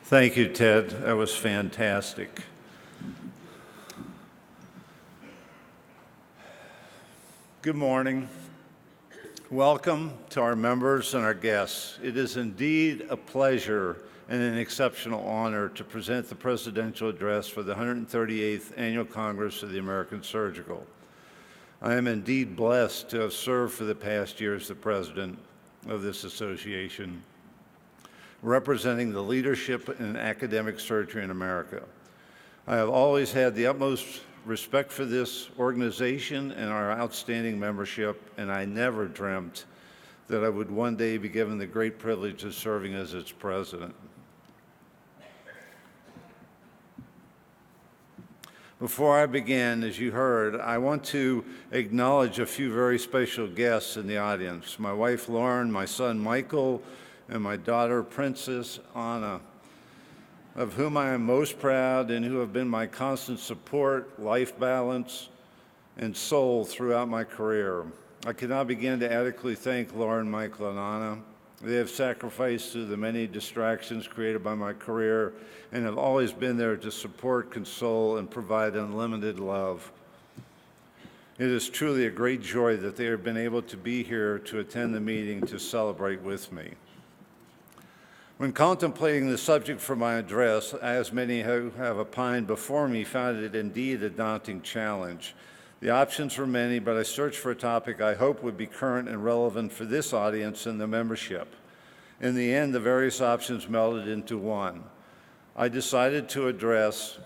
Thank you, Ted. That was fantastic. Good morning. Welcome to our members and our guests. It is indeed a pleasure and an exceptional honor to present the Presidential Address for the 138th Annual Congress of the American Surgical. I am indeed blessed to have served for the past year as the president of this association, representing the leadership in academic surgery in America. I have always had the utmost respect for this organization and our outstanding membership, and I never dreamt that I would one day be given the great privilege of serving as its president. Before I begin, as you heard, I want to acknowledge a few very special guests in the audience. My wife, Lauren, my son, Michael, and my daughter, Princess Anna, of whom I am most proud and who have been my constant support, life balance, and soul throughout my career. I cannot begin to adequately thank Lauren, Michael, and Anna. They have sacrificed through the many distractions created by my career and have always been there to support, console, and provide unlimited love. It is truly a great joy that they have been able to be here to attend the meeting to celebrate with me. When contemplating the subject for my address, as many who have opined before me found it indeed a daunting challenge. The options were many, but I searched for a topic I hope would be current and relevant for this audience and the membership. In the end, the various options melded into one. I decided to address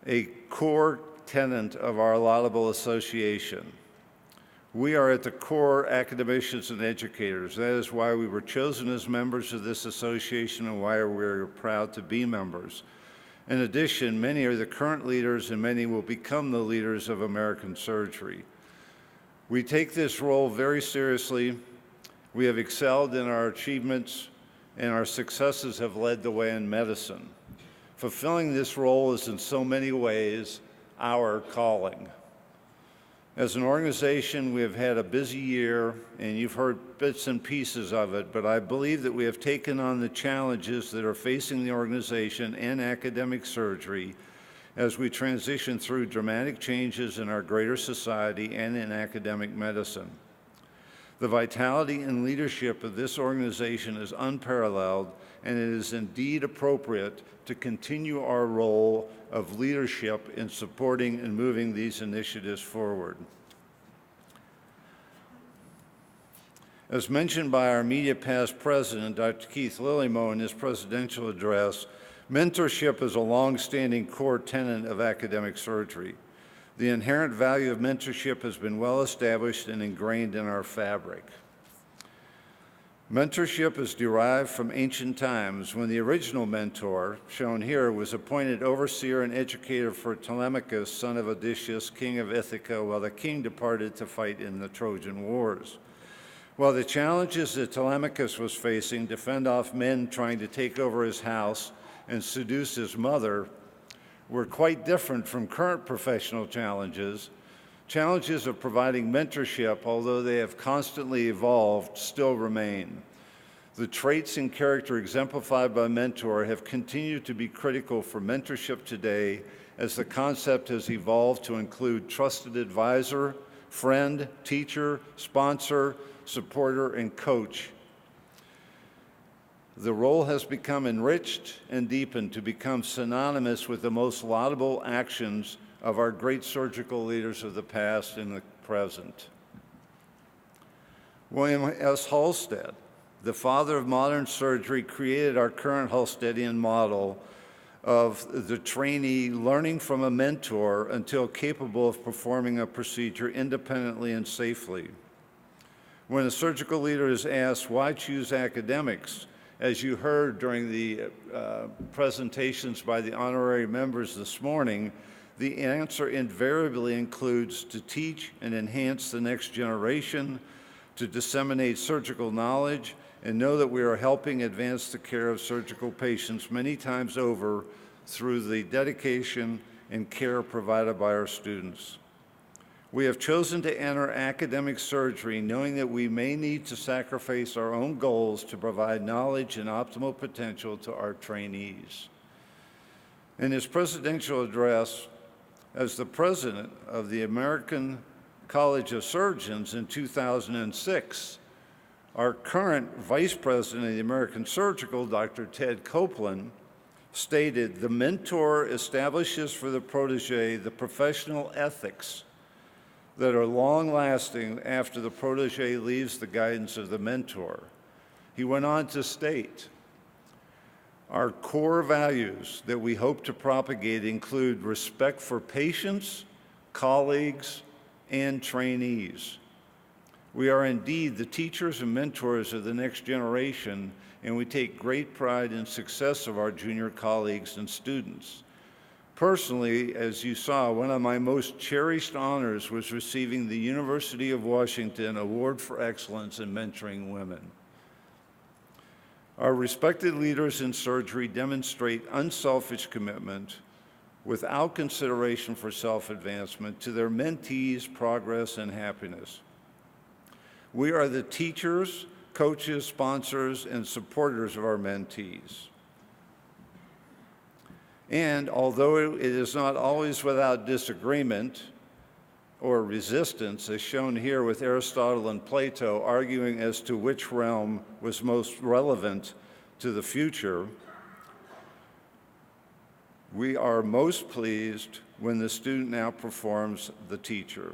a core tenet of our laudable association. We are at the core academicians and educators. That is why we were chosen as members of this association and why we're proud to be members. In addition, many are the current leaders and many will become the leaders of American surgery. We take this role very seriously. We have excelled in our achievements and our successes have led the way in medicine. Fulfilling this role is in so many ways our calling. As an organization, we have had a busy year, and you've heard bits and pieces of it, but I believe that we have taken on the challenges that are facing the organization and academic surgery as we transition through dramatic changes in our greater society and in academic medicine. The vitality and leadership of this organization is unparalleled, and it is indeed appropriate to continue our role of leadership in supporting and moving these initiatives forward. As mentioned by our immediate past president, Dr. Keith Lillymo, in his presidential address, mentorship is a long-standing core tenet of academic surgery. The inherent value of mentorship has been well established and ingrained in our fabric. Mentorship is derived from ancient times when the original mentor, shown here, was appointed overseer and educator for Telemachus, son of Odysseus, king of Ithaca, while the king departed to fight in the Trojan Wars. While the challenges that Telemachus was facing to fend off men trying to take over his house and seduce his mother were quite different from current professional challenges, challenges of providing mentorship, although they have constantly evolved, still remain. The traits and character exemplified by mentor have continued to be critical for mentorship today as the concept has evolved to include trusted advisor, friend, teacher, sponsor, supporter, and coach. The role has become enriched and deepened to become synonymous with the most laudable actions of our great surgical leaders of the past and the present. William S. Halsted, the father of modern surgery, created our current Halstedian model of the trainee learning from a mentor until capable of performing a procedure independently and safely. When a surgical leader is asked, why choose academics? As you heard during the presentations by the honorary members this morning, the answer invariably includes to teach and enhance the next generation, to disseminate surgical knowledge, and know that we are helping advance the care of surgical patients many times over through the dedication and care provided by our students. We have chosen to enter academic surgery knowing that we may need to sacrifice our own goals to provide knowledge and optimal potential to our trainees. In his presidential address as the president of the American College of Surgeons in 2006, our current vice president of the American Surgical, Dr. Ted Copeland, stated, "The mentor establishes for the protege the professional ethics that are long-lasting after the protege leaves the guidance of the mentor." He went on to state, "Our core values that we hope to propagate include respect for patients, colleagues, and trainees. We are indeed the teachers and mentors of the next generation, and we take great pride in the success of our junior colleagues and students. Personally, as you saw, one of my most cherished honors was receiving the University of Washington Award for Excellence in Mentoring Women. Our respected leaders in surgery demonstrate unselfish commitment without consideration for self-advancement to their mentees' progress and happiness. We are the teachers, coaches, sponsors, and supporters of our mentees. And although it is not always without disagreement or resistance, as shown here with Aristotle and Plato arguing as to which realm was most relevant to the future, we are most pleased when the student outperforms the teacher.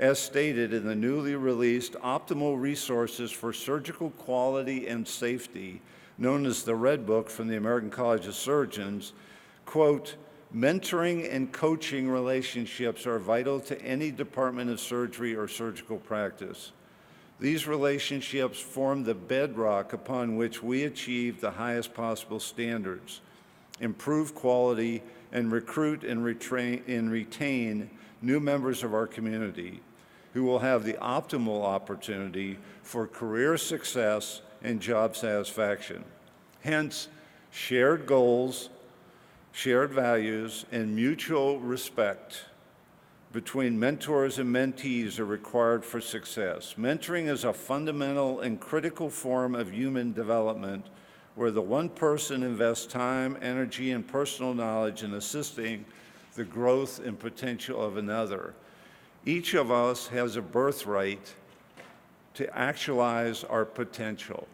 As stated in the newly released Optimal Resources for Surgical Quality and Safety, known as the Red Book from the American College of Surgeons, quote, "Mentoring and coaching relationships are vital to any department of surgery or surgical practice. These relationships form the bedrock upon which we achieve the highest possible standards, improve quality, and recruit and retain new members of our community who will have the optimal opportunity for career success and job satisfaction. Hence, shared goals, shared values, and mutual respect between mentors and mentees are required for success. Mentoring is a fundamental and critical form of human development where the one person invests time, energy, and personal knowledge in assisting the growth and potential of another. Each of us has a birthright to actualize our potential.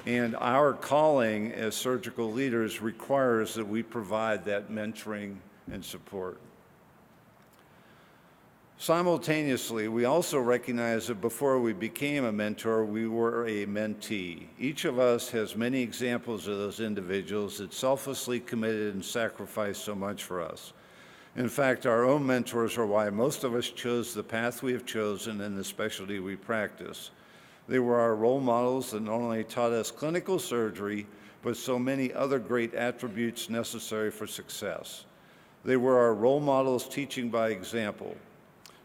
And our calling as surgical leaders requires that we provide that mentoring and support. Simultaneously, we also recognize that before we became a mentor, we were a mentee. Each of us has many examples of those individuals that selflessly committed and sacrificed so much for us. In fact, our own mentors are why most of us chose the path we have chosen and the specialty we practice. They were our role models that not only taught us clinical surgery, but so many other great attributes necessary for success. They were our role models teaching by example,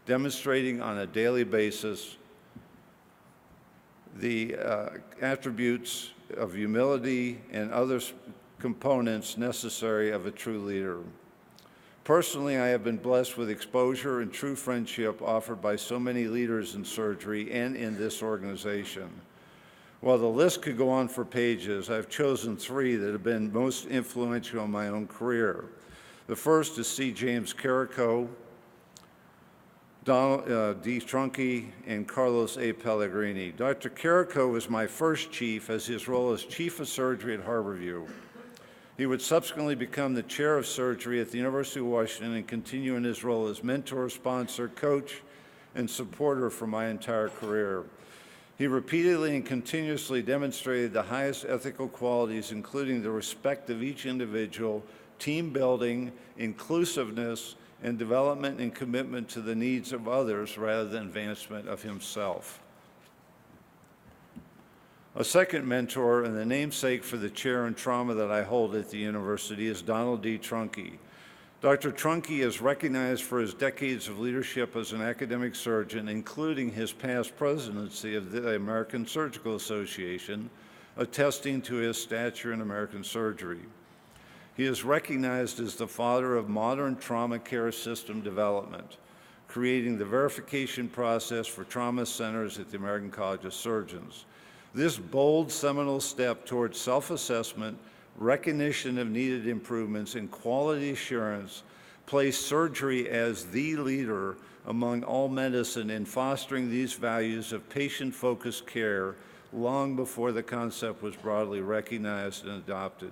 demonstrating on a daily basis the attributes of humility and other components necessary of a true leader. Personally, I have been blessed with exposure and true friendship offered by so many leaders in surgery and in this organization. While the list could go on for pages, I've chosen three that have been most influential in my own career. The first is C. James Carrico, Donald D. Trunke, and Carlos A. Pellegrini. Dr. Carrico was my first chief as his role as chief of surgery at Harborview. He would subsequently become the chair of surgery at the University of Washington and continue in his role as mentor, sponsor, coach, and supporter for my entire career. He repeatedly and continuously demonstrated the highest ethical qualities, including the respect of each individual, team building, inclusiveness, and development and commitment to the needs of others rather than advancement of himself. A second mentor and the namesake for the chair in trauma that I hold at the university is Donald D. Trunke. Dr. Trunke is recognized for his decades of leadership as an academic surgeon, including his past presidency of the American Surgical Association, attesting to his stature in American surgery. He is recognized as the father of modern trauma care system development, creating the verification process for trauma centers at the American College of Surgeons. This bold, seminal step towards self-assessment, recognition of needed improvements, and quality assurance placed surgery as the leader among all medicine in fostering these values of patient-focused care long before the concept was broadly recognized and adopted.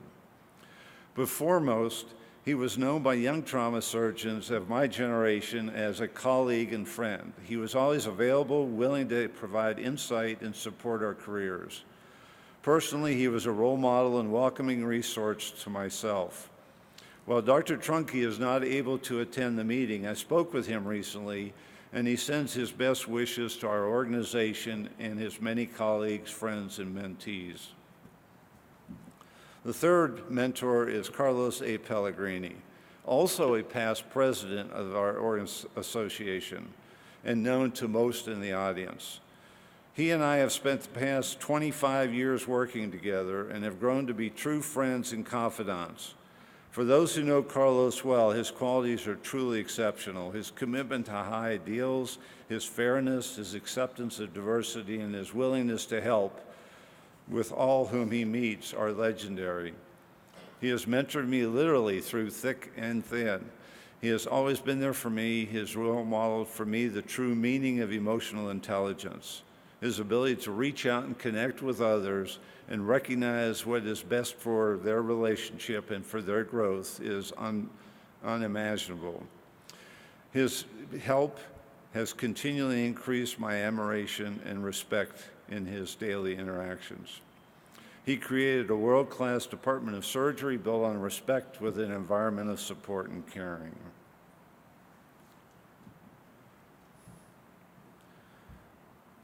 But foremost, he was known by young trauma surgeons of my generation as a colleague and friend. He was always available, willing to provide insight and support our careers. Personally, he was a role model and welcoming resource to myself. While Dr. Trunke is not able to attend the meeting, I spoke with him recently, and he sends his best wishes to our organization and his many colleagues, friends, and mentees. The third mentor is Carlos A. Pellegrini, also a past president of our association and known to most in the audience. He and I have spent the past 25 years working together and have grown to be true friends and confidants. For those who know Carlos well, his qualities are truly exceptional. His commitment to high ideals, his fairness, his acceptance of diversity, and his willingness to help with all whom he meets are legendary. He has mentored me literally through thick and thin. He has always been there for me. He has role modeled for me the true meaning of emotional intelligence. His ability to reach out and connect with others and recognize what is best for their relationship and for their growth is unimaginable. His help has continually increased my admiration and respect in his daily interactions. He created a world-class Department of Surgery built on respect with an environment of support and caring.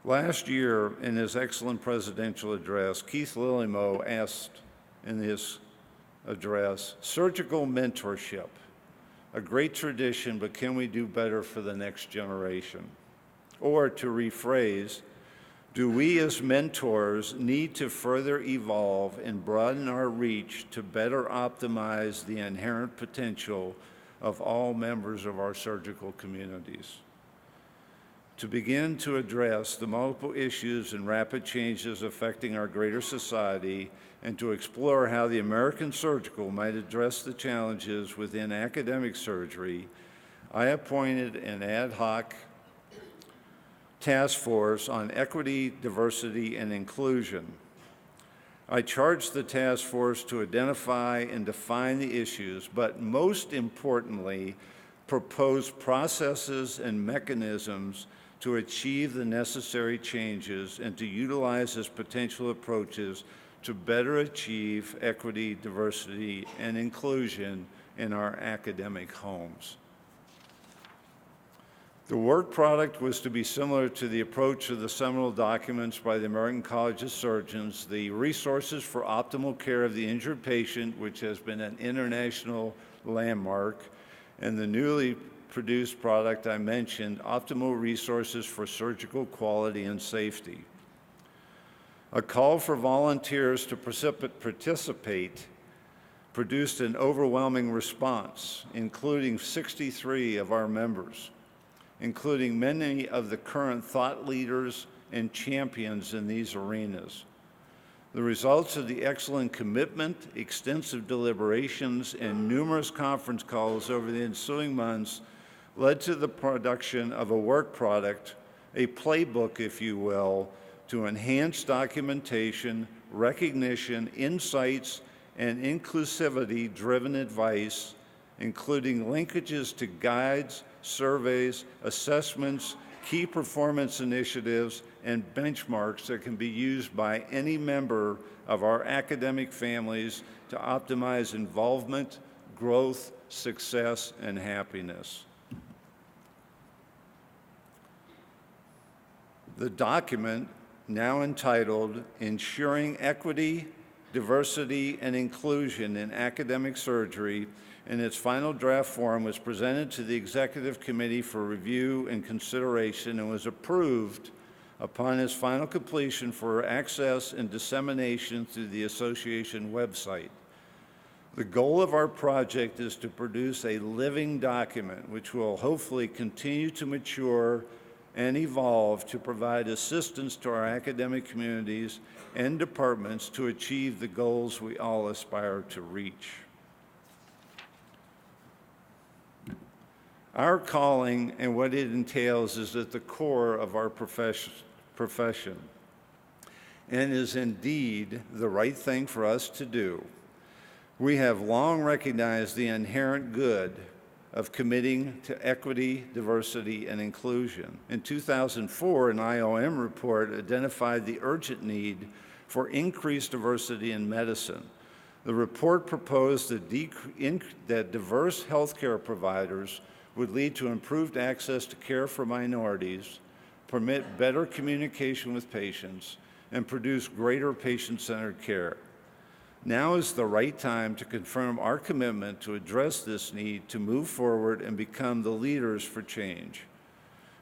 Last year, in his excellent presidential address, Keith Lillimo asked in his address, surgical mentorship, a great tradition, but can we do better for the next generation? Or to rephrase, do we as mentors need to further evolve and broaden our reach to better optimize the inherent potential of all members of our surgical communities? To begin to address the multiple issues and rapid changes affecting our greater society, and to explore how the American surgical might address the challenges within academic surgery, I appointed an ad hoc task force on equity, diversity, and inclusion. I charged the task force to identify and define the issues, but most importantly, propose processes and mechanisms to achieve the necessary changes and to utilize as potential approaches to better achieve equity, diversity, and inclusion in our academic homes. The work product was to be similar to the approach of the seminal documents by the American College of Surgeons, the Resources for Optimal Care of the Injured Patient, which has been an international landmark, and the newly produced product I mentioned, Optimal Resources for Surgical Quality and Safety. A call for volunteers to participate produced an overwhelming response, including 63 of our members, including many of the current thought leaders and champions in these arenas. The results of the excellent commitment, extensive deliberations, and numerous conference calls over the ensuing months led to the production of a work product, a playbook, if you will, to enhance documentation, recognition, insights, and inclusivity-driven advice, including linkages to guides, surveys, assessments, key performance initiatives, and benchmarks that can be used by any member of our academic families to optimize involvement, growth, success, and happiness. The document, now entitled Ensuring Equity, Diversity, and Inclusion in Academic Surgery, in its final draft form was presented to the Executive Committee for review and consideration and was approved upon its final completion for access and dissemination through the association website. The goal of our project is to produce a living document which will hopefully continue to mature and evolve to provide assistance to our academic communities and departments to achieve the goals we all aspire to reach. Our calling and what it entails is at the core of our profession and is indeed the right thing for us to do. We have long recognized the inherent good of committing to equity, diversity, and inclusion. In 2004, an IOM report identified the urgent need for increased diversity in medicine. The report proposed that diverse healthcare providers would lead to improved access to care for minorities, permit better communication with patients, and produce greater patient-centered care. Now is the right time to confirm our commitment to address this need to move forward and become the leaders for change.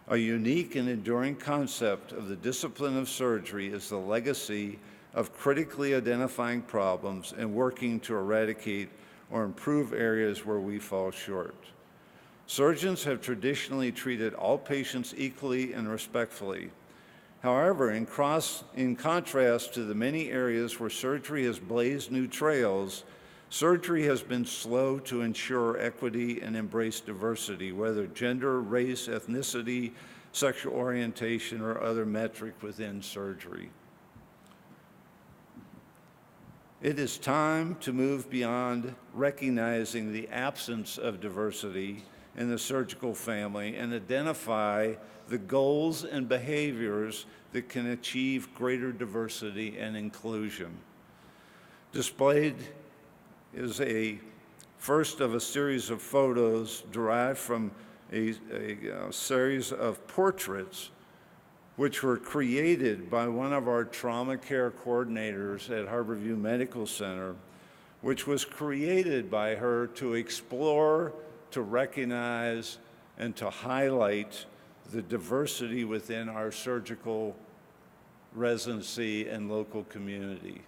A unique and enduring concept of the discipline of surgery is the legacy of critically identifying problems and working to eradicate or improve areas where we fall short. Surgeons have traditionally treated all patients equally and respectfully. However, in contrast to the many areas where surgery has blazed new trails, surgery has been slow to ensure equity and embrace diversity, whether gender, race, ethnicity, sexual orientation, or other metric within surgery. It is time to move beyond recognizing the absence of diversity in the surgical family and identify the goals and behaviors that can achieve greater diversity and inclusion. Displayed is a first of a series of photos derived from a series of portraits which were created by one of our trauma care coordinators at Harborview Medical Center, which was created by her to explore, to recognize, and to highlight the diversity within our surgical residency and local community.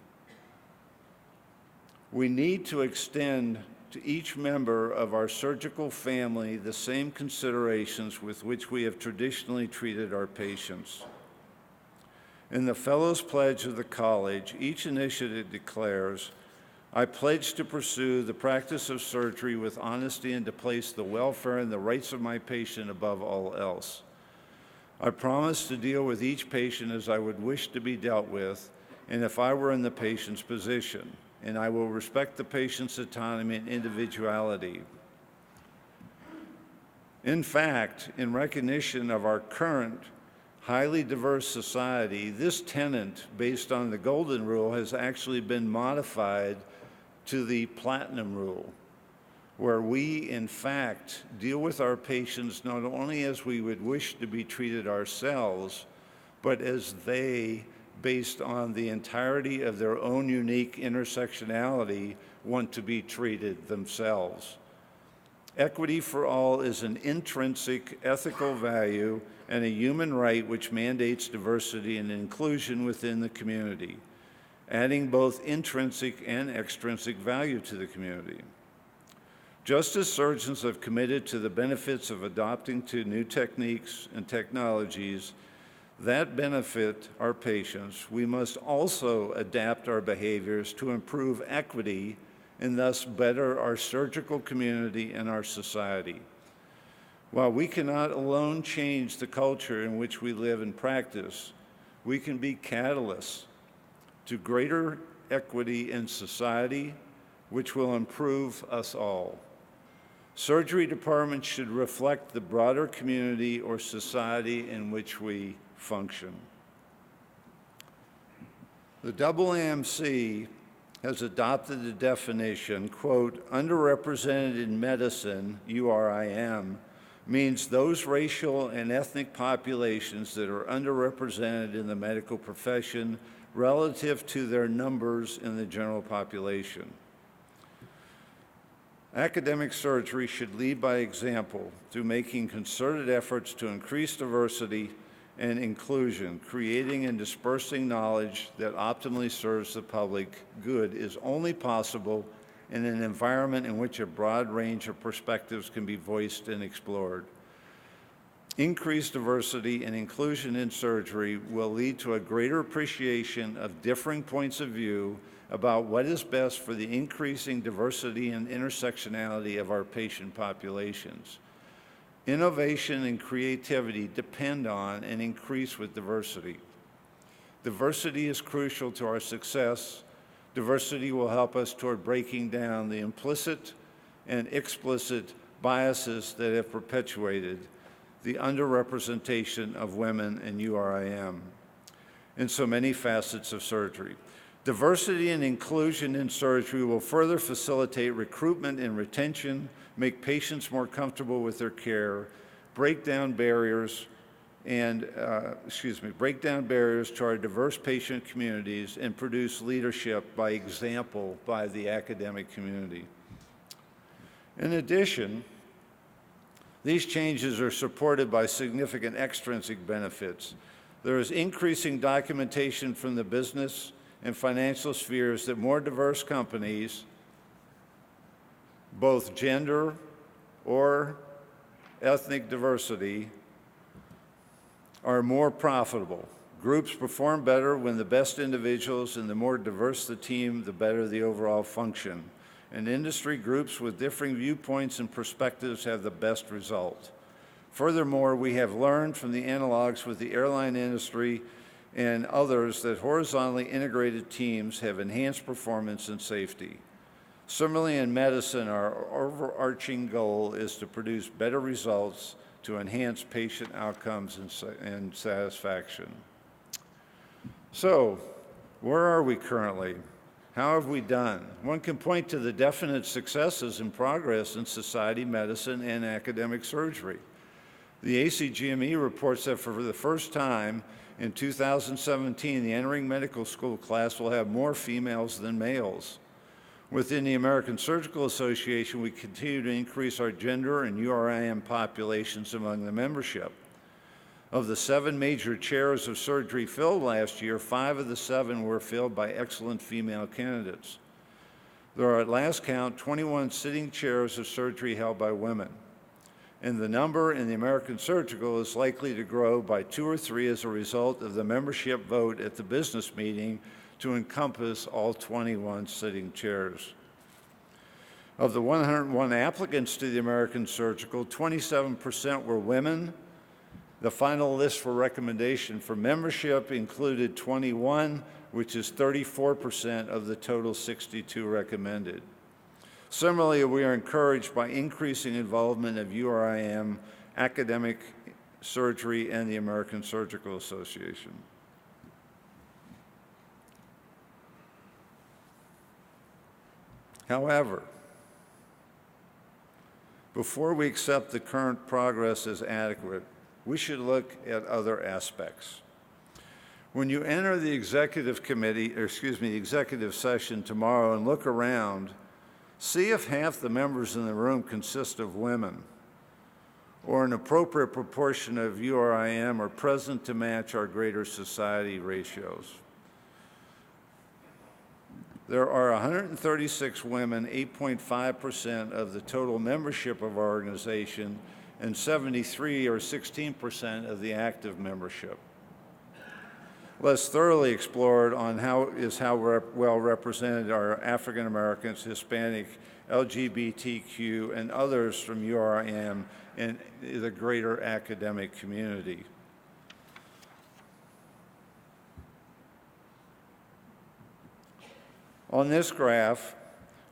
We need to extend to each member of our surgical family the same considerations with which we have traditionally treated our patients. In the Fellows Pledge of the College, each initiative declares, "I pledge to pursue the practice of surgery with honesty and to place the welfare and the rights of my patient above all else. I promise to deal with each patient as I would wish to be dealt with, and if I were in the patient's position, and I will respect the patient's autonomy and individuality." In fact, in recognition of our current highly diverse society, this tenet, based on the Golden Rule, has actually been modified to the Platinum Rule, where we, in fact, deal with our patients not only as we would wish to be treated ourselves, but as they, based on the entirety of their own unique intersectionality, want to be treated themselves. Equity for all is an intrinsic ethical value and a human right which mandates diversity and inclusion within the community, adding both intrinsic and extrinsic value to the community. Just as surgeons have committed to the benefits of adopting to new techniques and technologies that benefit our patients, we must also adapt our behaviors to improve equity and thus better our surgical community and our society. While we cannot alone change the culture in which we live and practice, we can be catalysts to greater equity in society, which will improve us all. Surgery departments should reflect the broader community or society in which we function. The AAMC has adopted the definition, quote, "underrepresented in medicine, URIM, means those racial and ethnic populations that are underrepresented in the medical profession relative to their numbers in the general population." Academic surgery should lead by example through making concerted efforts to increase diversity and inclusion. Creating and dispersing knowledge that optimally serves the public good is only possible in an environment in which a broad range of perspectives can be voiced and explored. Increased diversity and inclusion in surgery will lead to a greater appreciation of differing points of view about what is best for the increasing diversity and intersectionality of our patient populations. Innovation and creativity depend on and increase with diversity. Diversity is crucial to our success. Diversity will help us toward breaking down the implicit and explicit biases that have perpetuated the underrepresentation of women in URIM in so many facets of surgery. Diversity and inclusion in surgery will further facilitate recruitment and retention, make patients more comfortable with their care, break down barriers to our diverse patient communities, and produce leadership by example by the academic community. In addition, these changes are supported by significant extrinsic benefits. There is increasing documentation from the business and financial spheres that more diverse companies, both gender or ethnic diversity, are more profitable. Groups perform better when the best individuals and the more diverse the team, the better the overall function. And industry groups with differing viewpoints and perspectives have the best result. Furthermore, we have learned from the analogs with the airline industry and others that horizontally integrated teams have enhanced performance and safety. Similarly, in medicine, our overarching goal is to produce better results to enhance patient outcomes and satisfaction. So, where are we currently? How have we done? One can point to the definite successes and progress in society medicine and academic surgery. The ACGME reports that for the first time in 2017, the entering medical school class will have more females than males. Within the American Surgical Association, we continue to increase our gender and URIM populations among the membership. Of the 7 major chairs of surgery filled last year, 5 of the 7 were filled by excellent female candidates. There are, at last count, 21 sitting chairs of surgery held by women. And the number in the American Surgical is likely to grow by 2 or 3 as a result of the membership vote at the business meeting to encompass all 21 sitting chairs. Of the 101 applicants to the American Surgical, 27% were women. The final list for recommendation for membership included 21, which is 34% of the total 62 recommended. Similarly, we are encouraged by increasing involvement of URIM, academic surgery, and the American Surgical Association. However, before we accept the current progress as adequate, we should look at other aspects. When you enter the executive session tomorrow and look around, see if half the members in the room consist of women, or an appropriate proportion of URIM are present to match our greater society ratios. There are 136 women, 8.5% of the total membership of our organization, and 73 or 16% of the active membership. Less thoroughly explored on how well represented are African Americans, Hispanic, LGBTQ, and others from URIM in the greater academic community. On this graph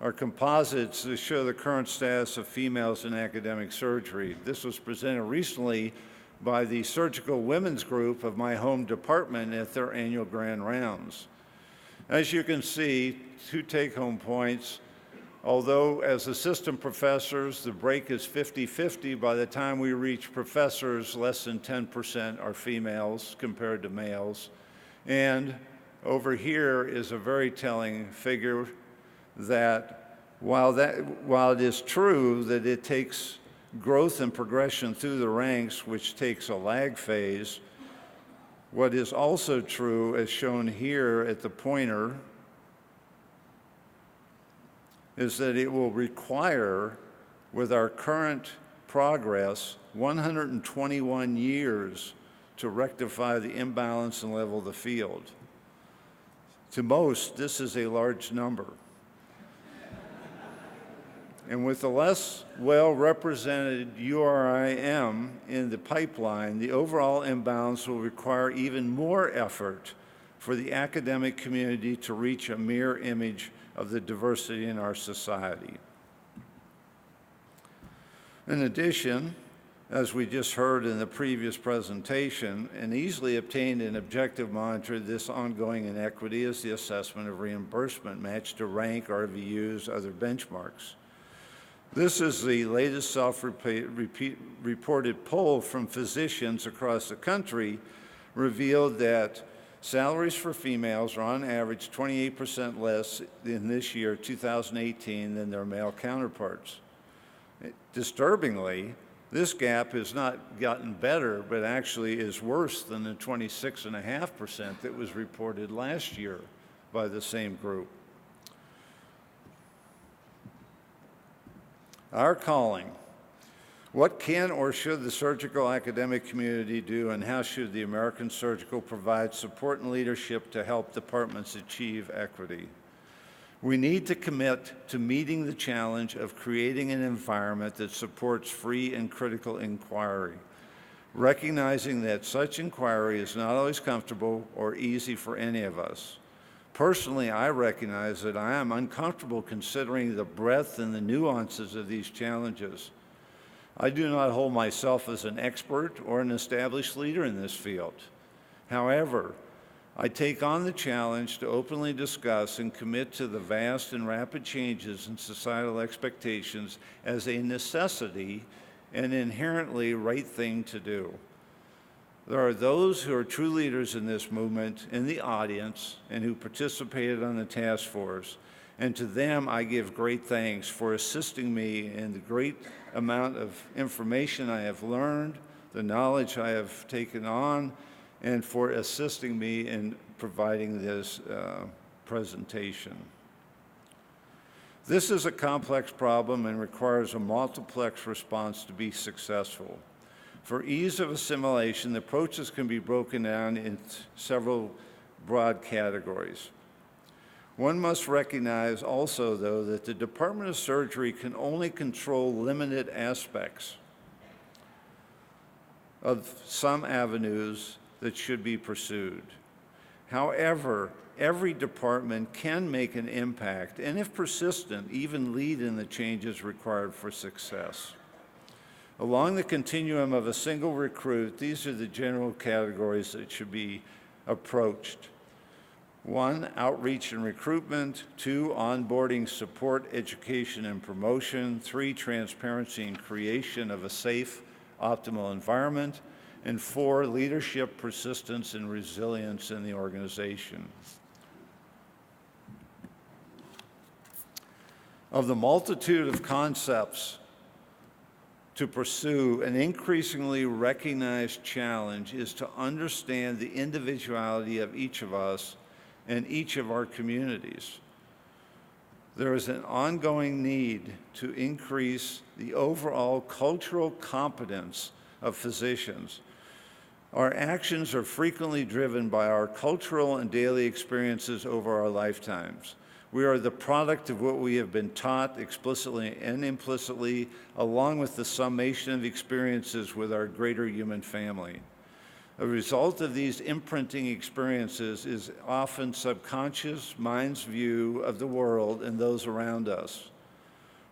are composites that show the current status of females in academic surgery. This was presented recently by the Surgical Women's Group of my home department at their annual grand rounds. As you can see, 2 take-home points. Although as assistant professors, the break is 50-50, by the time we reach professors, less than 10% are females compared to males. And over here is a very telling figure that while it is true that it takes growth and progression through the ranks, which takes a lag phase, what is also true, as shown here at the pointer, is that it will require, with our current progress, 121 years to rectify the imbalance and level the field. To most, this is a large number. And with the less well-represented URIM in the pipeline, the overall imbalance will require even more effort for the academic community to reach a mirror image of the diversity in our society. In addition, as we just heard in the previous presentation, an easily obtained and objective monitor of this ongoing inequity is the assessment of reimbursement matched to rank, RVUs, other benchmarks. This is the latest self-reported poll from physicians across the country revealed that salaries for females are on average 28% less in this year, 2018, than their male counterparts. Disturbingly, this gap has not gotten better, but actually is worse than the 26.5% that was reported last year by the same group. Our calling. What can or should the surgical academic community do, and how should the American Surgical provide support and leadership to help departments achieve equity? We need to commit to meeting the challenge of creating an environment that supports free and critical inquiry, recognizing that such inquiry is not always comfortable or easy for any of us. Personally, I recognize that I am uncomfortable considering the breadth and the nuances of these challenges. I do not hold myself as an expert or an established leader in this field. However, I take on the challenge to openly discuss and commit to the vast and rapid changes in societal expectations as a necessity and inherently right thing to do. There are those who are true leaders in this movement in the audience and who participated on the task force, and to them I give great thanks for assisting me in the great amount of information I have learned, the knowledge I have taken on, and for assisting me in providing this presentation. This is a complex problem and requires a multiplex response to be successful. For ease of assimilation, the approaches can be broken down in several broad categories. One must recognize also, though, that the Department of Surgery can only control limited aspects of some avenues that should be pursued. However, every department can make an impact, and if persistent, even lead in the changes required for success. Along the continuum of a single recruit, these are the general categories that should be approached. 1, outreach and recruitment. 2, onboarding, support, education, and promotion. 3, transparency and creation of a safe, optimal environment. And 4, leadership, persistence, and resilience in the organization. Of the multitude of concepts to pursue, an increasingly recognized challenge is to understand the individuality of each of us and each of our communities. There is an ongoing need to increase the overall cultural competence of physicians. Our actions are frequently driven by our cultural and daily experiences over our lifetimes. We are the product of what we have been taught explicitly and implicitly, along with the summation of experiences with our greater human family. A result of these imprinting experiences is often subconscious mind's view of the world and those around us.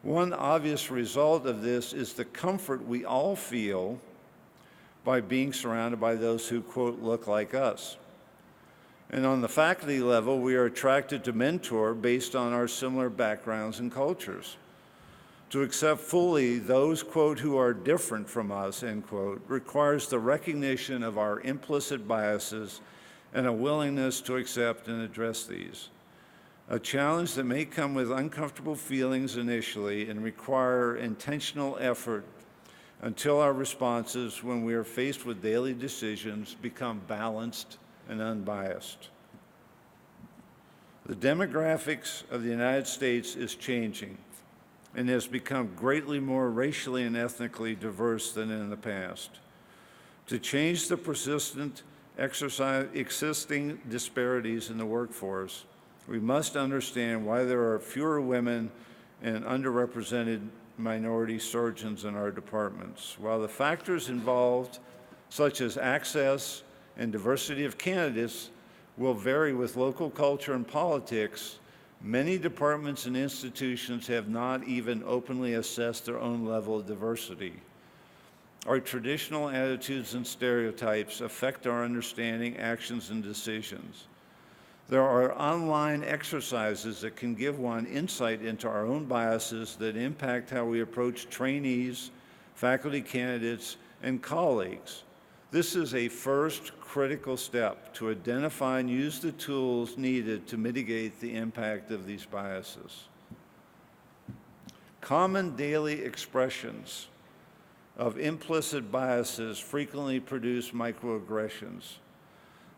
One obvious result of this is the comfort we all feel by being surrounded by those who, quote, look like us. And on the faculty level, we are attracted to mentor based on our similar backgrounds and cultures. To accept fully those, quote, who are different from us, end quote, requires the recognition of our implicit biases and a willingness to accept and address these. A challenge that may come with uncomfortable feelings initially and require intentional effort until our responses, when we are faced with daily decisions, become balanced and unbiased. The demographics of the United States is changing and has become greatly more racially and ethnically diverse than in the past. To change the persistent existing disparities in the workforce, we must understand why there are fewer women and underrepresented minority surgeons in our departments. While the factors involved, such as access and diversity of candidates, will vary with local culture and politics, many departments and institutions have not even openly assessed their own level of diversity. Our traditional attitudes and stereotypes affect our understanding, actions, and decisions. There are online exercises that can give one insight into our own biases that impact how we approach trainees, faculty candidates, and colleagues. This is a first critical step to identify and use the tools needed to mitigate the impact of these biases. Common daily expressions of implicit biases frequently produce microaggressions.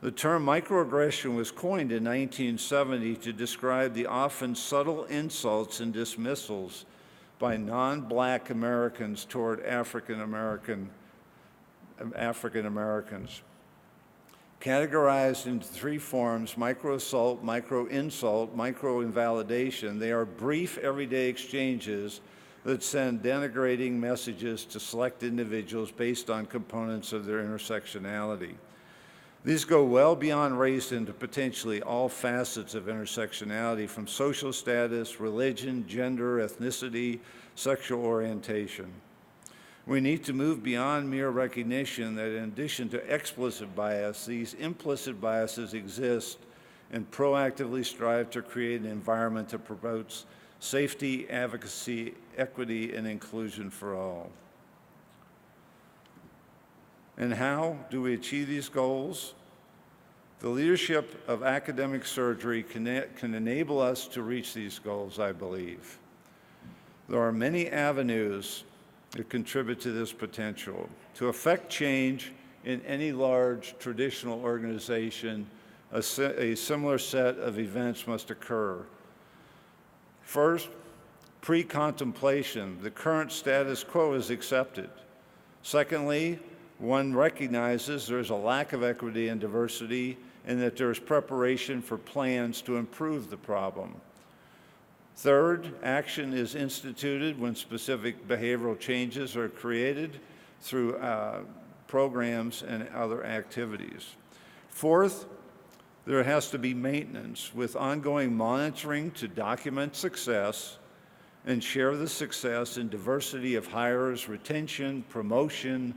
The term microaggression was coined in 1970 to describe the often subtle insults and dismissals by non-Black Americans toward African Americans. Categorized into three forms: micro-assault, micro-insult, micro-invalidation, they are brief everyday exchanges that send denigrating messages to select individuals based on components of their intersectionality. These go well beyond race into potentially all facets of intersectionality, from social status, religion, gender, ethnicity, sexual orientation. We need to move beyond mere recognition that in addition to explicit bias, these implicit biases exist, and proactively strive to create an environment that promotes safety, advocacy, equity, and inclusion for all. And how do we achieve these goals? The leadership of academic surgery can enable us to reach these goals, I believe. There are many avenues that contribute to this potential. To affect change in any large traditional organization, a similar set of events must occur. First, pre-contemplation. The current status quo is accepted. Secondly, one recognizes there's a lack of equity and diversity and that there's preparation for plans to improve the problem. Third, action is instituted when specific behavioral changes are created through programs and other activities. Fourth, there has to be maintenance with ongoing monitoring to document success and share the success in diversity of hires, retention, promotion,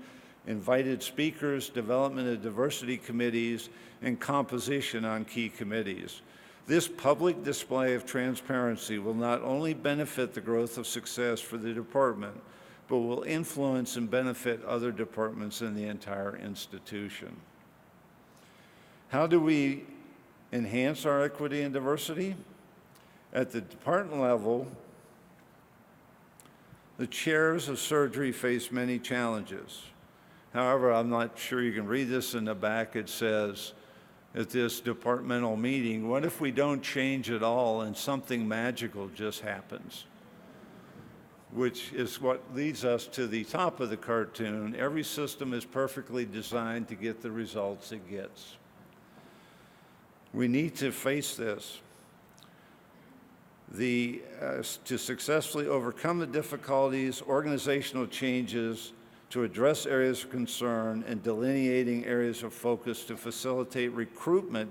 invited speakers, development of diversity committees, and composition on key committees. This public display of transparency will not only benefit the growth of success for the department, but will influence and benefit other departments in the entire institution. How do we enhance our equity and diversity? At the department level, the chairs of surgery face many challenges. However, I'm not sure you can read this in the back. It says, at this departmental meeting, what if we don't change at all and something magical just happens? Which is what leads us to the top of the cartoon. Every system is perfectly designed to get the results it gets. We need to face this. To successfully overcome the difficulties, organizational changes, to address areas of concern, and delineating areas of focus to facilitate recruitment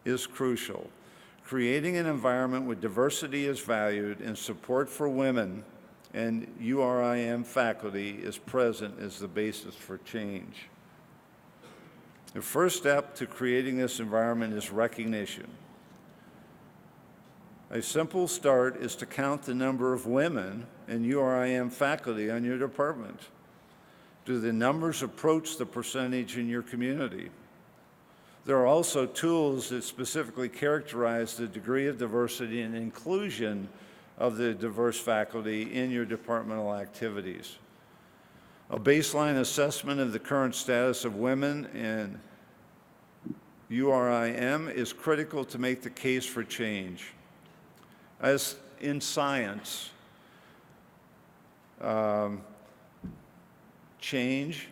is crucial. Creating an environment where diversity is valued and support for women and URIM faculty is present is the basis for change. The first step to creating this environment is recognition. A simple start is to count the number of women and URIM faculty on your department. Do the numbers approach the percentage in your community? There are also tools that specifically characterize the degree of diversity and inclusion of the diverse faculty in your departmental activities. A baseline assessment of the current status of women and URIM is critical to make the case for change. As in science, change,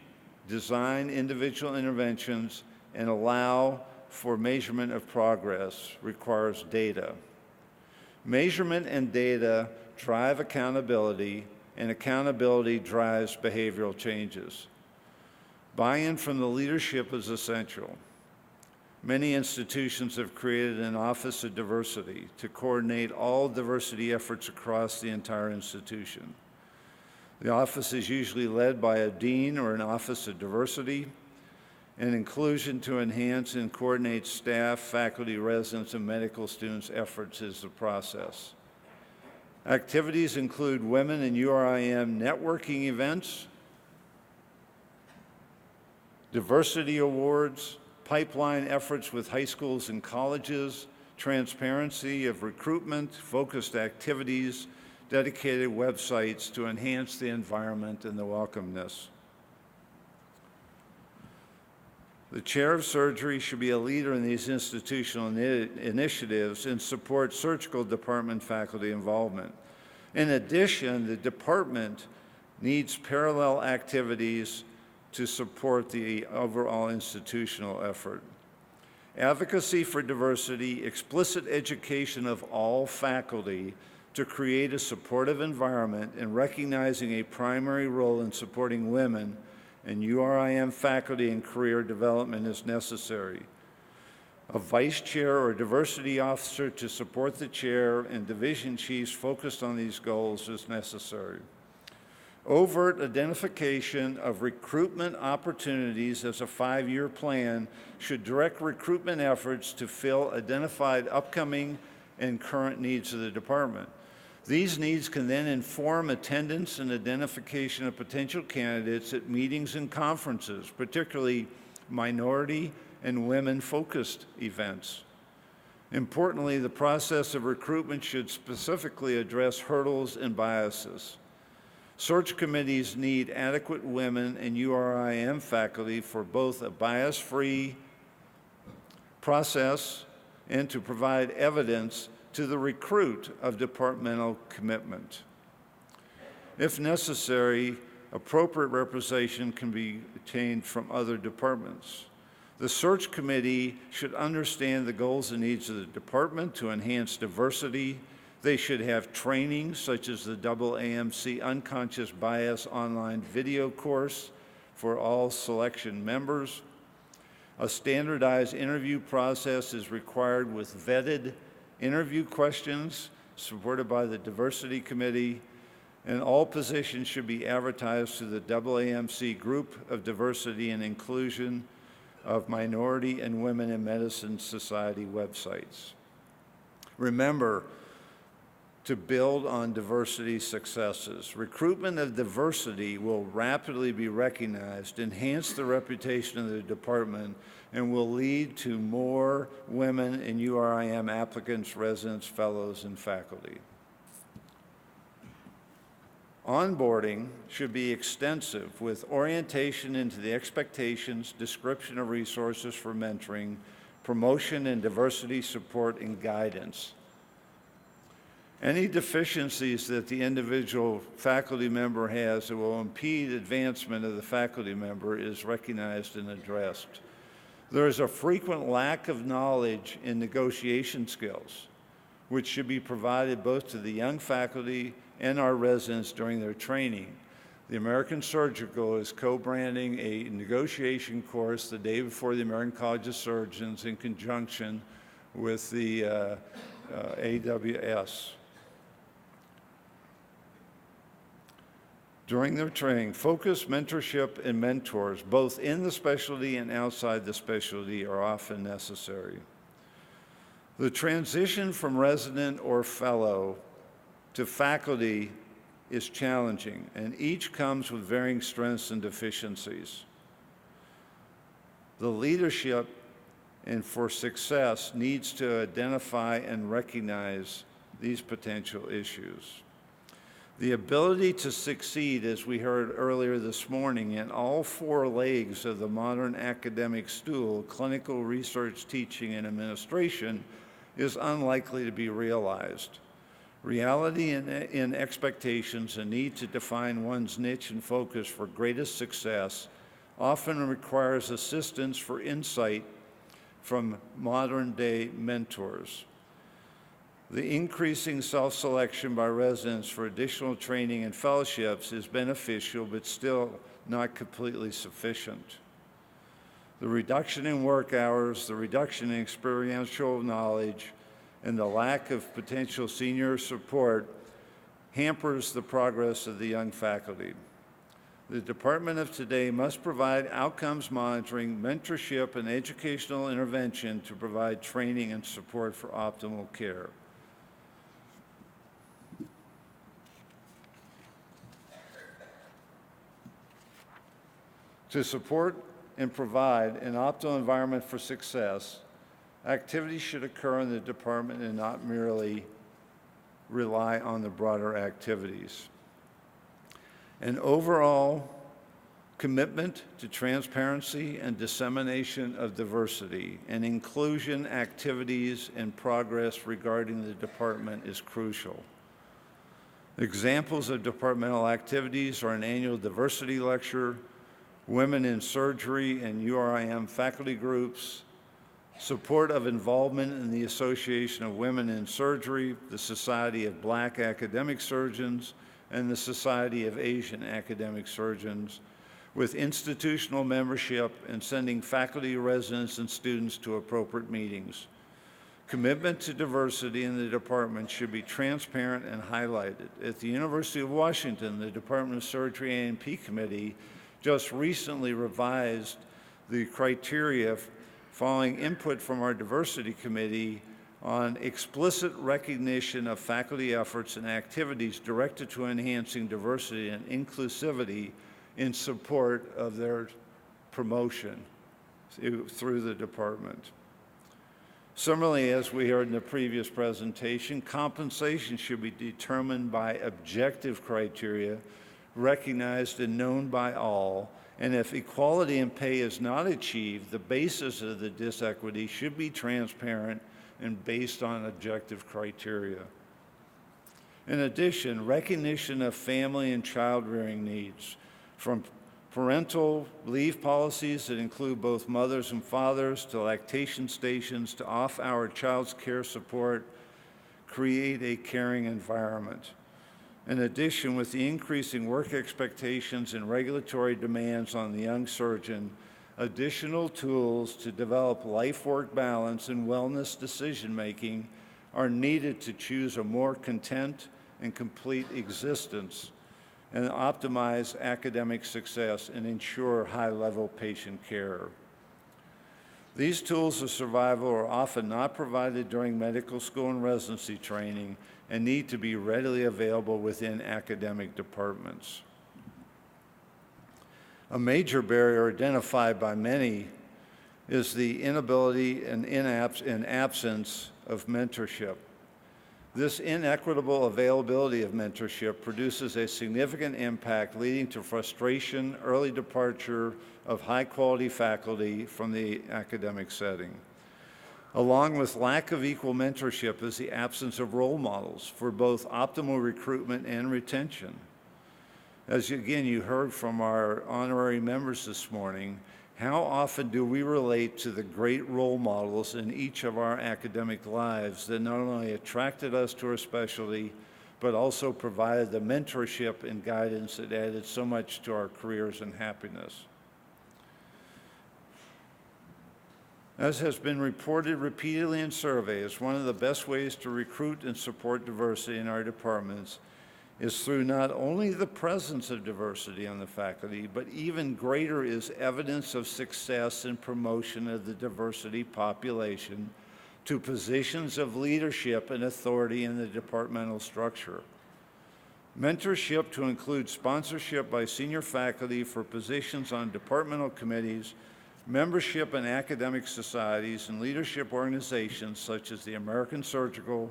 design individual interventions, and allow for measurement of progress requires data. Measurement and data drive accountability, and accountability drives behavioral changes. Buy-in from the leadership is essential. Many institutions have created an Office of Diversity to coordinate all diversity efforts across the entire institution. The office is usually led by a dean or an Office of Diversity and Inclusion to enhance and coordinate staff, faculty, residents, and medical students' efforts is the process. Activities include women in URIM networking events, diversity awards, pipeline efforts with high schools and colleges, transparency of recruitment, focused activities, dedicated websites to enhance the environment and the welcomeness. The chair of surgery should be a leader in these institutional initiatives and support surgical department faculty involvement. In addition, the department needs parallel activities to support the overall institutional effort. Advocacy for diversity, explicit education of all faculty to create a supportive environment, and recognizing a primary role in supporting women and URIM faculty and career development is necessary. A vice chair or diversity officer to support the chair and division chiefs focused on these goals is necessary. Overt identification of recruitment opportunities as a 5-year plan should direct recruitment efforts to fill identified upcoming and current needs of the department. These needs can then inform attendance and identification of potential candidates at meetings and conferences, particularly minority and women-focused events. Importantly, the process of recruitment should specifically address hurdles and biases. Search committees need adequate women and URIM faculty for both a bias-free process and to provide evidence to the recruit of departmental commitment. If necessary, appropriate representation can be obtained from other departments. The search committee should understand the goals and needs of the department to enhance diversity. They should have training such as the AAMC Unconscious Bias online video course for all selection members. A standardized interview process is required with vetted interview questions supported by the diversity committee, and all positions should be advertised to the AAMC Group of Diversity and Inclusion of Minority and Women in Medicine Society websites. Remember to build on diversity successes. Recruitment of diversity will rapidly be recognized, enhance the reputation of the department, and will lead to more women in URIM applicants, residents, fellows, and faculty. Onboarding should be extensive with orientation into the expectations, description of resources for mentoring, promotion and diversity support and guidance. Any deficiencies that the individual faculty member has that will impede advancement of the faculty member is recognized and addressed. There is a frequent lack of knowledge in negotiation skills, which should be provided both to the young faculty and our residents during their training. The American Surgical is co-branding a negotiation course the day before the American College of Surgeons in conjunction with the AWS. During their training, focus, mentorship, and mentors, both in the specialty and outside the specialty, are often necessary. The transition from resident or fellow to faculty is challenging, and each comes with varying strengths and deficiencies. The leadership and for success needs to identify and recognize these potential issues. The ability to succeed, as we heard earlier this morning, in all four legs of the modern academic stool, clinical research, teaching, and administration, is unlikely to be realized. Reality and expectations and need to define one's niche and focus for greatest success often requires assistance for insight from modern-day mentors. The increasing self-selection by residents for additional training and fellowships is beneficial, but still not completely sufficient. The reduction in work hours, the reduction in experiential knowledge, and the lack of potential senior support hampers the progress of the young faculty. The department of today must provide outcomes monitoring, mentorship, and educational intervention to provide training and support for optimal care. To support and provide an optimal environment for success, activities should occur in the department and not merely rely on the broader activities. An overall commitment to transparency and dissemination of diversity and inclusion activities and progress regarding the department is crucial. Examples of departmental activities are an annual diversity lecture, women in surgery and URIM faculty groups, support of involvement in the Association of Women in Surgery, the Society of Black Academic Surgeons, and the Society of Asian Academic Surgeons, with institutional membership and sending faculty, residents, and students to appropriate meetings. Commitment to diversity in the department should be transparent and highlighted. At the University of Washington, the Department of Surgery A&P Committee just recently revised the criteria following input from our diversity committee on explicit recognition of faculty efforts and activities directed to enhancing diversity and inclusivity in support of their promotion through the department. Similarly, as we heard in the previous presentation, compensation should be determined by objective criteria recognized and known by all, and if equality in pay is not achieved, the basis of the disequity should be transparent and based on objective criteria. In addition, recognition of family and child-rearing needs, from parental leave policies that include both mothers and fathers to lactation stations to off-hour child care support, create a caring environment. In addition, with the increasing work expectations and regulatory demands on the young surgeon, additional tools to develop life-work balance and wellness decision-making are needed to choose a more content and complete existence and optimize academic success and ensure high-level patient care. These tools of survival are often not provided during medical school and residency training and need to be readily available within academic departments. A major barrier identified by many is the inability and absence of mentorship. This inequitable availability of mentorship produces a significant impact, leading to frustration, early departure of high-quality faculty from the academic setting. Along with lack of equal mentorship is the absence of role models for both optimal recruitment and retention. As again, you heard from our honorary members this morning, how often do we relate to the great role models in each of our academic lives that not only attracted us to our specialty, but also provided the mentorship and guidance that added so much to our careers and happiness? As has been reported repeatedly in surveys, one of the best ways to recruit and support diversity in our departments is through not only the presence of diversity on the faculty, but even greater is evidence of success in promotion of the diversity population to positions of leadership and authority in the departmental structure. Mentorship to include sponsorship by senior faculty for positions on departmental committees, membership in academic societies and leadership organizations such as the American Surgical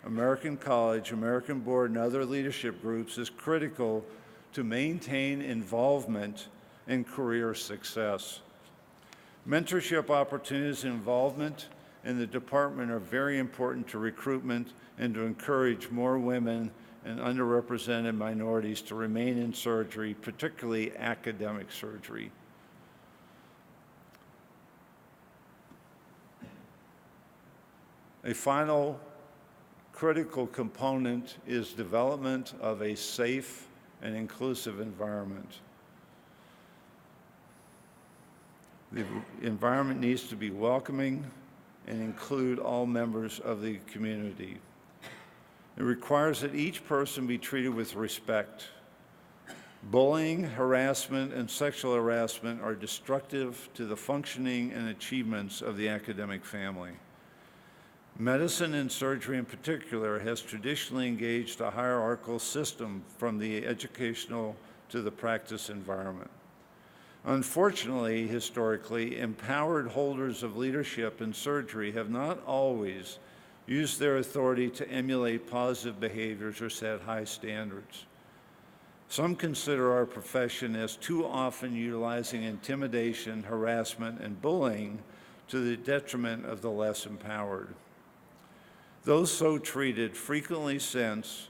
American College, American Board, and other leadership groups is critical to maintain involvement and career success. Mentorship opportunities and involvement in the department are very important to recruitment and to encourage more women and underrepresented minorities to remain in surgery, particularly academic surgery. A final critical component is development of a safe and inclusive environment. The environment needs to be welcoming and include all members of the community. It requires that each person be treated with respect. Bullying, harassment, and sexual harassment are destructive to the functioning and achievements of the academic family. Medicine and surgery in particular has traditionally engaged a hierarchical system from the educational to the practice environment. Unfortunately, historically, empowered holders of leadership in surgery have not always used their authority to emulate positive behaviors or set high standards. Some consider our profession as too often utilizing intimidation, harassment, and bullying to the detriment of the less empowered. Those so treated frequently sense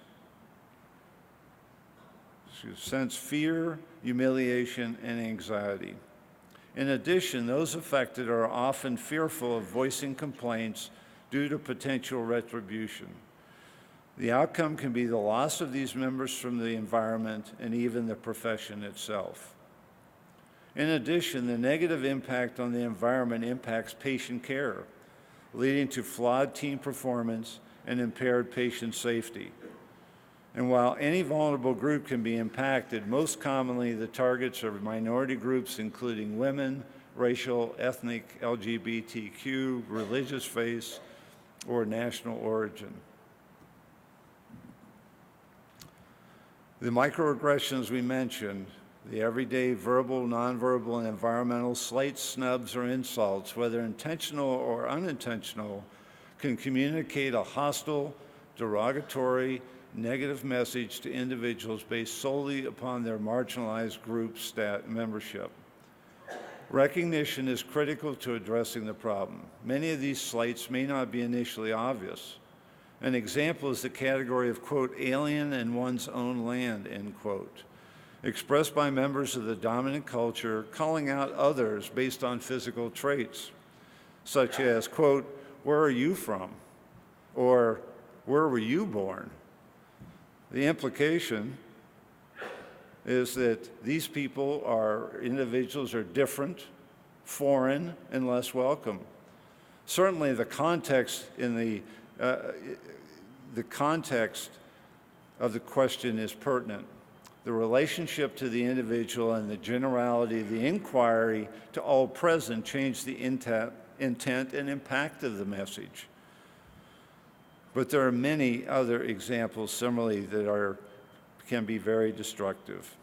fear, humiliation, and anxiety. In addition, those affected are often fearful of voicing complaints due to potential retribution. The outcome can be the loss of these members from the environment and even the profession itself. In addition, the negative impact on the environment impacts patient care, leading to flawed team performance and impaired patient safety. And while any vulnerable group can be impacted, most commonly the targets are minority groups, including women, racial, ethnic, LGBTQ, religious faith, or national origin. The microaggressions we mentioned, the everyday verbal, nonverbal, and environmental slights, snubs, or insults, whether intentional or unintentional, can communicate a hostile, derogatory, negative message to individuals based solely upon their marginalized group membership. Recognition is critical to addressing the problem. Many of these slights may not be initially obvious. An example is the category of, quote, alien in one's own land, end quote, expressed by members of the dominant culture calling out others based on physical traits, such as, quote, where are you from? Or where were you born? The implication is that these people individuals are different, foreign, and less welcome. Certainly the context of the question is pertinent. The relationship to the individual and the generality of the inquiry to all present change the intent and impact of the message. But there are many other examples similarly that can be very destructive.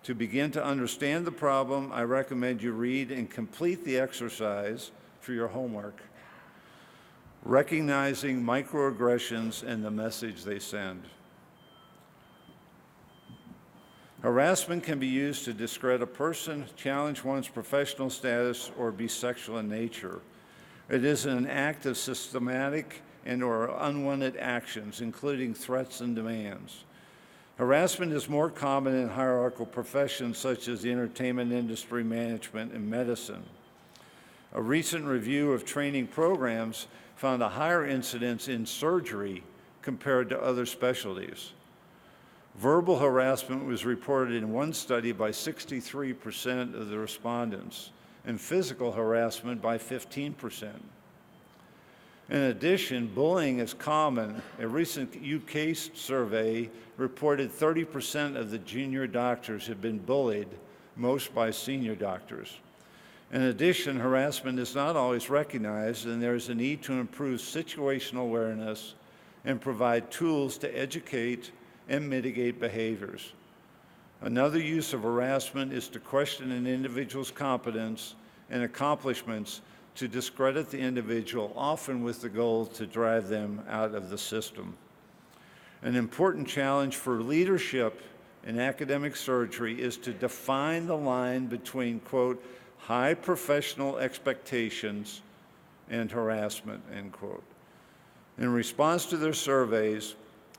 To begin to understand the problem, I recommend you read and complete the exercise for your homework, recognizing microaggressions and the message they send. Harassment can be used to discredit a person, challenge one's professional status, or be sexual in nature. It is an act of systematic and/or unwanted actions, including threats and demands. Harassment is more common in hierarchical professions such as the entertainment industry, management, and medicine. A recent review of training programs found a higher incidence in surgery compared to other specialties. Verbal harassment was reported in one study by 63% of the respondents, and physical harassment by 15%. In addition, bullying is common. A recent UK survey reported 30% of the junior doctors had been bullied, most by senior doctors. In addition, harassment is not always recognized, and there is a need to improve situational awareness and provide tools to educate and mitigate behaviors. Another use of harassment is to question an individual's competence and accomplishments to discredit the individual, often with the goal to drive them out of the system. An important challenge for leadership in academic surgery is to define the line between, quote, high professional expectations and harassment, end quote. In response to their surveys,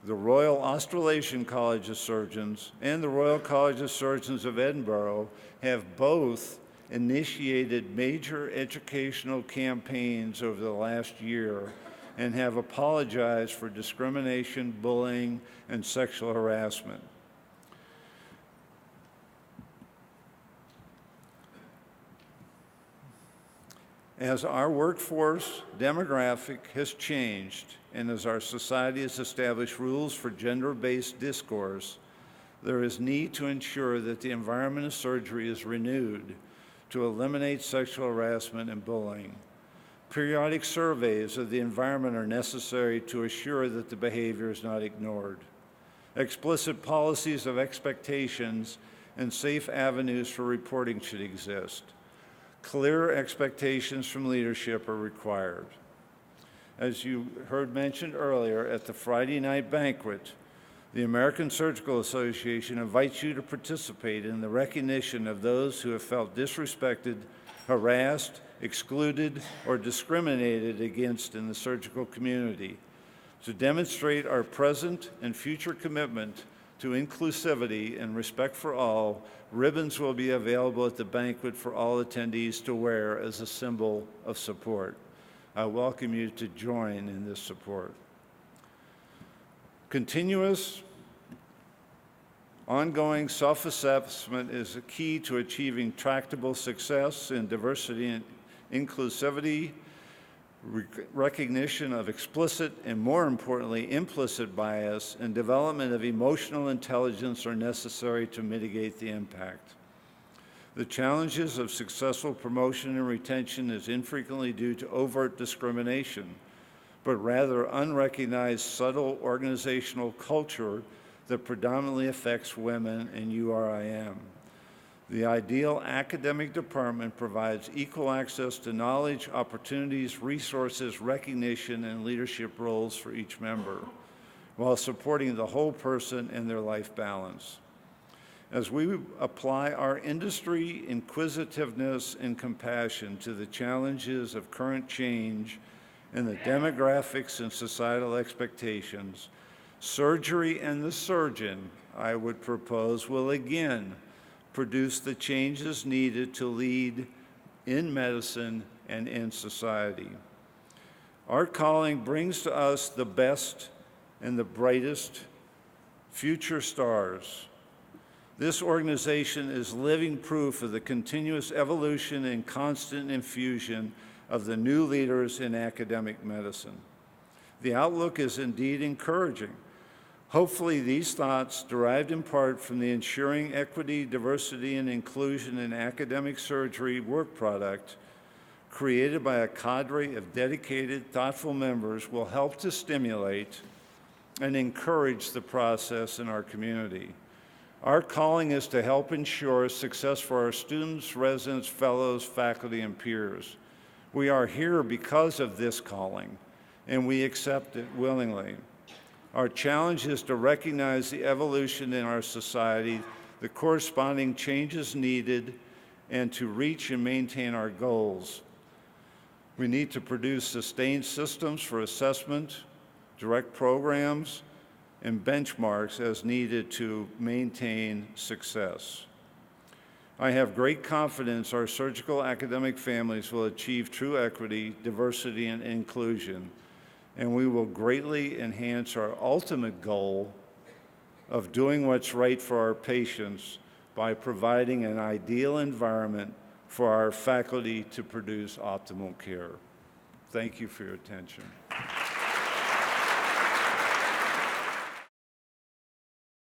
the Royal Australasian College of Surgeons and the Royal College of Surgeons of Edinburgh have both initiated major educational campaigns over the last year and have apologized for discrimination, bullying, and sexual harassment. As our workforce demographic has changed and as our society has established rules for gender-based discourse, there is need to ensure that the environment of surgery is renewed to eliminate sexual harassment and bullying. Periodic surveys of the environment are necessary to assure that the behavior is not ignored. Explicit policies of expectations and safe avenues for reporting should exist. Clear expectations from leadership are required. As you heard mentioned earlier, at the Friday night banquet, the American Surgical Association invites you to participate in the recognition of those who have felt disrespected, harassed, excluded, or discriminated against in the surgical community. To demonstrate our present and future commitment to inclusivity and respect for all, ribbons will be available at the banquet for all attendees to wear as a symbol of support. I welcome you to join in this support. Continuous, ongoing self-assessment is a key to achieving tractable success in diversity and inclusivity, recognition of explicit and, more importantly, implicit bias, and development of emotional intelligence are necessary to mitigate the impact. The challenges of successful promotion and retention is infrequently due to overt discrimination, but rather unrecognized subtle organizational culture that predominantly affects women in URIM. The ideal academic department provides equal access to knowledge, opportunities, resources, recognition, and leadership roles for each member, while supporting the whole person and their life balance. As we apply our industry inquisitiveness and compassion to the challenges of current change and the demographics and societal expectations, surgery and the surgeon, I would propose, will again produce the changes needed to lead in medicine and in society. Our calling brings to us the best and the brightest future stars. This organization is living proof of the continuous evolution and constant infusion of the new leaders in academic medicine. The outlook is indeed encouraging. Hopefully, these thoughts, derived in part from the Ensuring Equity, Diversity, and Inclusion in Academic Surgery work product, created by a cadre of dedicated, thoughtful members, will help to stimulate and encourage the process in our community. Our calling is to help ensure success for our students, residents, fellows, faculty, and peers. We are here because of this calling, and we accept it willingly. Our challenge is to recognize the evolution in our society, the corresponding changes needed, and to reach and maintain our goals. We need to produce sustained systems for assessment, direct programs, and benchmarks as needed to maintain success. I have great confidence our surgical academic families will achieve true equity, diversity, and inclusion, and we will greatly enhance our ultimate goal of doing what's right for our patients by providing an ideal environment for our faculty to produce optimal care. Thank you for your attention.